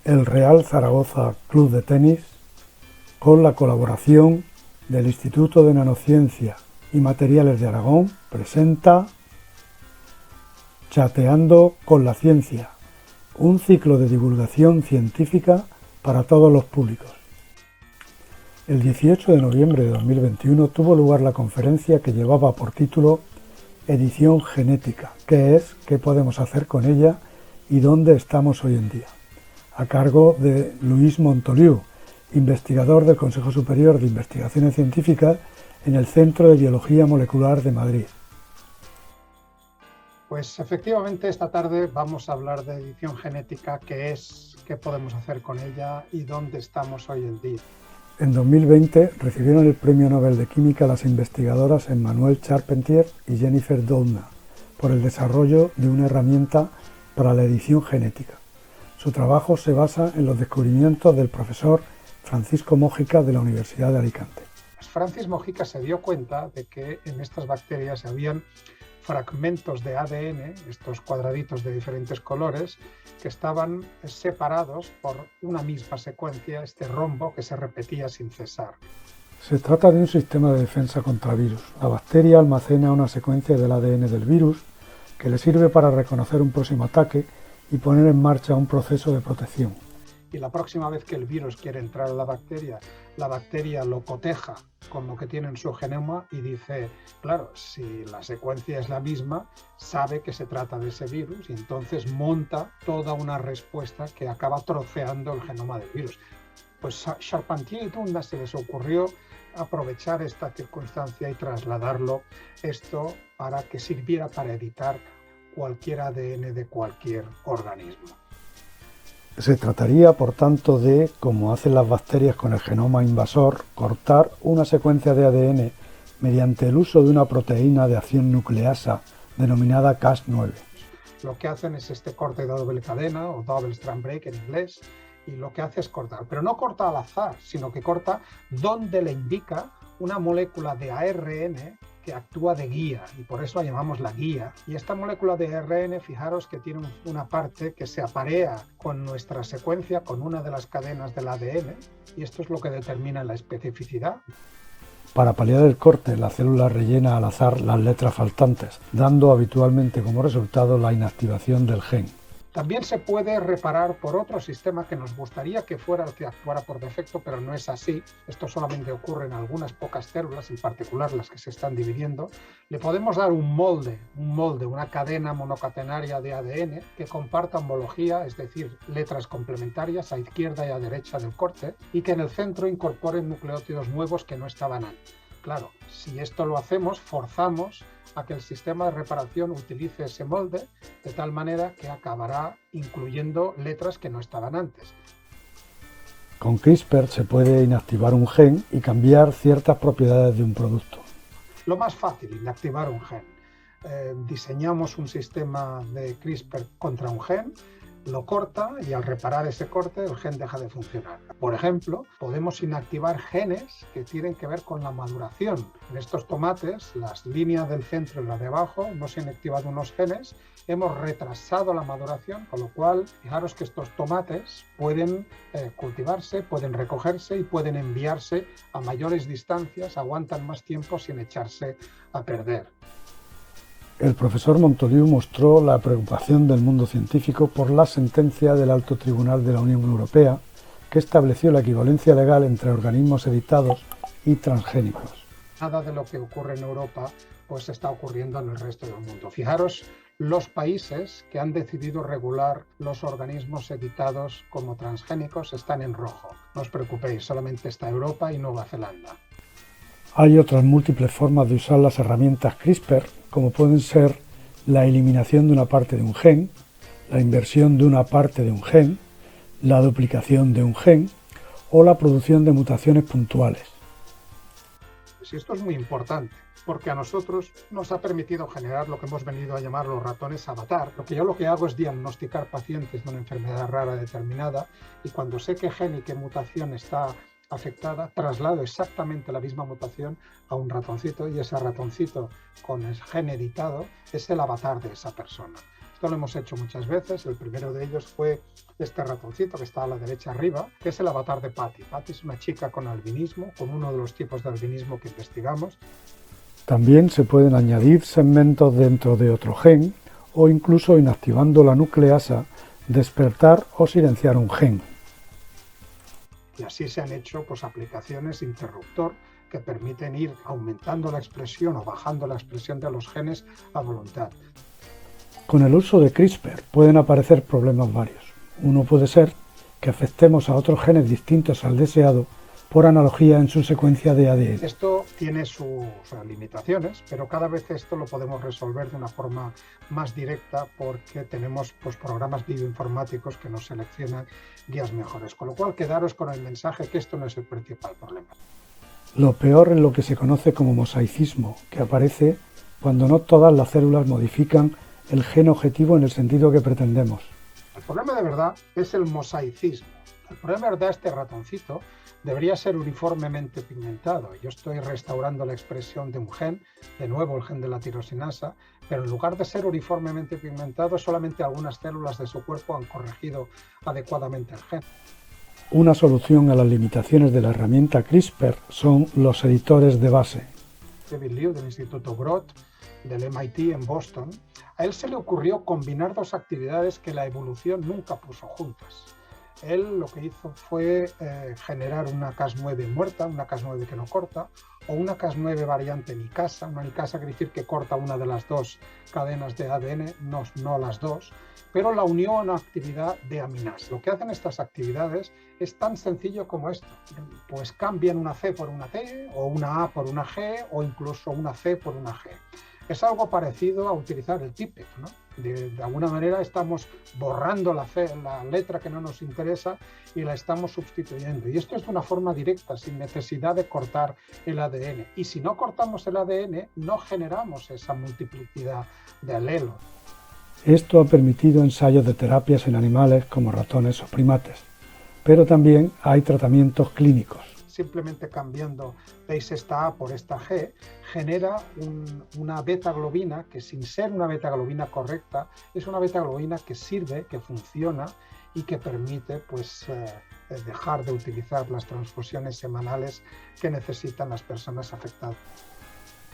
El Real Zaragoza Club de Tenis, con la colaboración del Instituto de Nanociencia y Materiales de Aragón, presenta Chateando con la Ciencia, un ciclo de divulgación científica para todos los públicos. El 18 de noviembre de 2021 tuvo lugar la conferencia que llevaba por título Edición genética, qué es, qué podemos hacer con ella y dónde estamos hoy en día, a cargo de Luis Montoliu, investigador del Consejo Superior de Investigaciones Científicas en el Centro de Biología Molecular de Madrid. Pues efectivamente esta tarde vamos a hablar de edición genética, qué es, qué podemos hacer con ella y dónde estamos hoy en día. En 2020 recibieron el Premio Nobel de Química las investigadoras Emmanuelle Charpentier y Jennifer Doudna por el desarrollo de una herramienta para la edición genética. Su trabajo se basa en los descubrimientos del profesor Francisco Mójica de la Universidad de Alicante. Francis Mójica se dio cuenta de que en estas bacterias habían fragmentos de ADN, estos cuadraditos de diferentes colores, que estaban separados por una misma secuencia, este rombo que se repetía sin cesar. Se trata de un sistema de defensa contra virus. La bacteria almacena una secuencia del ADN del virus que le sirve para reconocer un próximo ataque y poner en marcha un proceso de protección. Y la próxima vez que el virus quiere entrar a la bacteria lo coteja con lo que tiene en su genoma y dice, claro, si la secuencia es la misma, sabe que se trata de ese virus y entonces monta toda una respuesta que acaba troceando el genoma del virus. Pues Charpentier y Doudna se les ocurrió aprovechar esta circunstancia y trasladarlo esto para que sirviera para editar cualquier ADN de cualquier organismo. Se trataría, por tanto, de, como hacen las bacterias con el genoma invasor, cortar una secuencia de ADN mediante el uso de una proteína de acción nucleasa denominada Cas9. Lo que hacen es este corte de doble cadena o double strand break en inglés, y lo que hace es cortar, pero no corta al azar, sino que corta donde le indica una molécula de ARN que actúa de guía, y por eso la llamamos la guía. Y esta molécula de ARN, fijaros que tiene una parte que se aparea con nuestra secuencia, con una de las cadenas del ADN, y esto es lo que determina la especificidad. Para paliar el corte, la célula rellena al azar las letras faltantes, dando habitualmente como resultado la inactivación del gen. También se puede reparar por otro sistema que nos gustaría que fuera el que actuara por defecto, pero no es así. Esto solamente ocurre en algunas pocas células, en particular las que se están dividiendo. Le podemos dar un molde, una cadena monocatenaria de ADN que comparta homología, es decir, letras complementarias a izquierda y a derecha del corte, y que en el centro incorporen nucleótidos nuevos que no estaban antes. Claro, si esto lo hacemos, forzamos a que el sistema de reparación utilice ese molde de tal manera que acabará incluyendo letras que no estaban antes. Con CRISPR se puede inactivar un gen y cambiar ciertas propiedades de un producto. Lo más fácil, inactivar un gen. Diseñamos un sistema de CRISPR contra un gen, lo corta y al reparar ese corte el gen deja de funcionar. Por ejemplo, podemos inactivar genes que tienen que ver con la maduración. En estos tomates, las líneas del centro y la de abajo, hemos inactivado unos genes, hemos retrasado la maduración, con lo cual, fijaros que estos tomates pueden cultivarse, pueden recogerse y pueden enviarse a mayores distancias, aguantan más tiempo sin echarse a perder. El profesor Montoliu mostró la preocupación del mundo científico por la sentencia del Alto Tribunal de la Unión Europea que estableció la equivalencia legal entre organismos editados y transgénicos. Nada de lo que ocurre en Europa pues está ocurriendo en el resto del mundo. Fijaros los países que han decidido regular los organismos editados como transgénicos están en rojo. No os preocupéis, solamente está Europa y Nueva Zelanda. Hay otras múltiples formas de usar las herramientas CRISPR, como pueden ser la eliminación de una parte de un gen, la inversión de una parte de un gen, la duplicación de un gen o la producción de mutaciones puntuales. Pues esto es muy importante, porque a nosotros nos ha permitido generar lo que hemos venido a llamar los ratones avatar. Lo que hago es diagnosticar pacientes de una enfermedad rara determinada y cuando sé qué gen y qué mutación está afectada, traslado exactamente la misma mutación a un ratoncito y ese ratoncito con el gen editado es el avatar de esa persona. Esto lo hemos hecho muchas veces. El primero de ellos fue este ratoncito que está a la derecha arriba, que es el avatar de Patty. Patty es una chica con albinismo, con uno de los tipos de albinismo que investigamos. También se pueden añadir segmentos dentro de otro gen o incluso inactivando la nucleasa, despertar o silenciar un gen. Y así se han hecho aplicaciones interruptor que permiten ir aumentando la expresión o bajando la expresión de los genes a voluntad. Con el uso de CRISPR pueden aparecer problemas varios. Uno puede ser que afectemos a otros genes distintos al deseado por analogía en su secuencia de ADN. Esto tiene sus limitaciones, pero cada vez esto lo podemos resolver de una forma más directa porque tenemos programas bioinformáticos que nos seleccionan guías mejores. Con lo cual, quedaros con el mensaje que esto no es el principal problema. Lo peor es lo que se conoce como mosaicismo, que aparece cuando no todas las células modifican el gen objetivo en el sentido que pretendemos. El problema de verdad es el mosaicismo. El problema de verdad, este ratoncito debería ser uniformemente pigmentado. Yo estoy restaurando la expresión de un gen, de nuevo el gen de la tirosinasa, pero en lugar de ser uniformemente pigmentado, solamente algunas células de su cuerpo han corregido adecuadamente el gen. Una solución a las limitaciones de la herramienta CRISPR son los editores de base. David Liu, del Instituto Broad, del MIT en Boston, a él se le ocurrió combinar dos actividades que la evolución nunca puso juntas. Él lo que hizo fue generar una Cas9 muerta, una Cas9 que no corta, o una Cas9 variante nicasa. Una nicasa quiere decir que corta una de las dos cadenas de ADN, no las dos, pero la unió a una actividad de aminas. Lo que hacen estas actividades es tan sencillo como esto. Pues cambian una C por una T, o una A por una G, o incluso una C por una G. Es algo parecido a utilizar el tippet, ¿no? De alguna manera estamos borrando la letra que no nos interesa y la estamos sustituyendo. Y esto es de una forma directa, sin necesidad de cortar el ADN. Y si no cortamos el ADN, no generamos esa multiplicidad de alelos. Esto ha permitido ensayos de terapias en animales como ratones o primates, pero también hay tratamientos clínicos. Simplemente cambiando, veis esta A por esta G, genera una beta-globina que, sin ser una beta-globina correcta, es una beta-globina que sirve, que funciona y que permite dejar de utilizar las transfusiones semanales que necesitan las personas afectadas.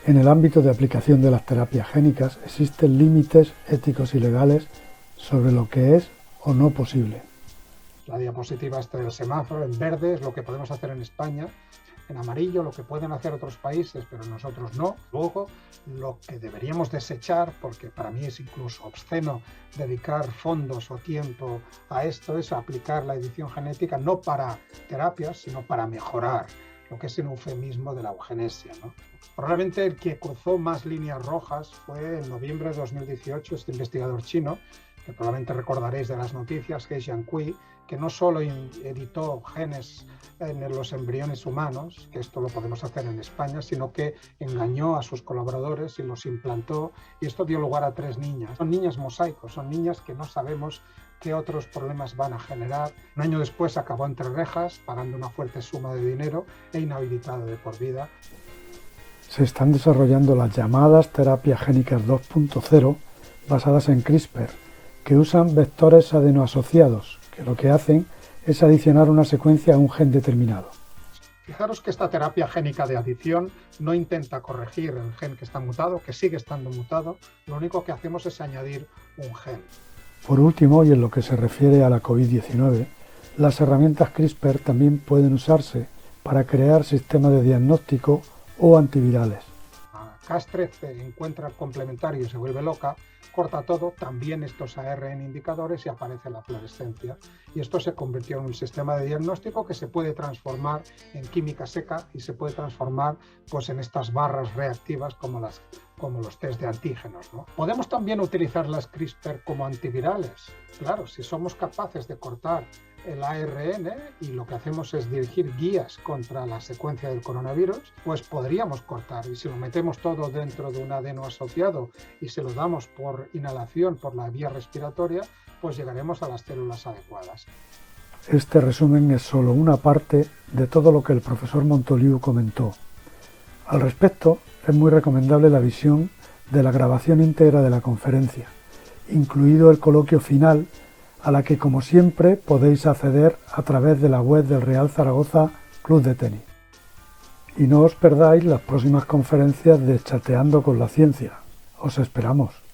En el ámbito de aplicación de las terapias génicas existen límites éticos y legales sobre lo que es o no posible. La diapositiva está del semáforo, en verde es lo que podemos hacer en España, en amarillo lo que pueden hacer otros países, pero nosotros no. Luego, lo que deberíamos desechar, porque para mí es incluso obsceno dedicar fondos o tiempo a esto, es aplicar la edición genética no para terapias, sino para mejorar, lo que es un eufemismo de la eugenesia, ¿no? Probablemente el que cruzó más líneas rojas fue en noviembre de 2018 este investigador chino, que probablemente recordaréis de las noticias, He Jiankui, que no solo editó genes en los embriones humanos, que esto lo podemos hacer en España, sino que engañó a sus colaboradores y los implantó, y esto dio lugar a 3 niñas. Son niñas mosaicos, son niñas que no sabemos qué otros problemas van a generar. Un año después acabó entre rejas, pagando una fuerte suma de dinero e inhabilitado de por vida. Se están desarrollando las llamadas terapias génicas 2.0 basadas en CRISPR, que usan vectores adenoasociados, que lo que hacen es adicionar una secuencia a un gen determinado. Fijaros que esta terapia génica de adición no intenta corregir el gen que está mutado, que sigue estando mutado, lo único que hacemos es añadir un gen. Por último, y en lo que se refiere a la COVID-19, las herramientas CRISPR también pueden usarse para crear sistemas de diagnóstico o antivirales. Cas13 encuentra el complementario y se vuelve loca, corta todo, también estos ARN indicadores y aparece la fluorescencia. Y esto se convirtió en un sistema de diagnóstico que se puede transformar en química seca y se puede transformar en estas barras reactivas como los test de antígenos, ¿no? Podemos también utilizar las CRISPR como antivirales. Claro, si somos capaces de cortar el ARN y lo que hacemos es dirigir guías contra la secuencia del coronavirus, pues podríamos cortar. Y si lo metemos todo dentro de un adeno asociado y se lo damos por inhalación por la vía respiratoria, pues llegaremos a las células adecuadas. Este resumen es solo una parte de todo lo que el profesor Montoliu comentó. Al respecto, es muy recomendable la visión de la grabación íntegra de la conferencia, incluido el coloquio final, a la que como siempre podéis acceder a través de la web del Real Zaragoza Club de Tenis. Y no os perdáis las próximas conferencias de Chateando con la Ciencia. Os esperamos.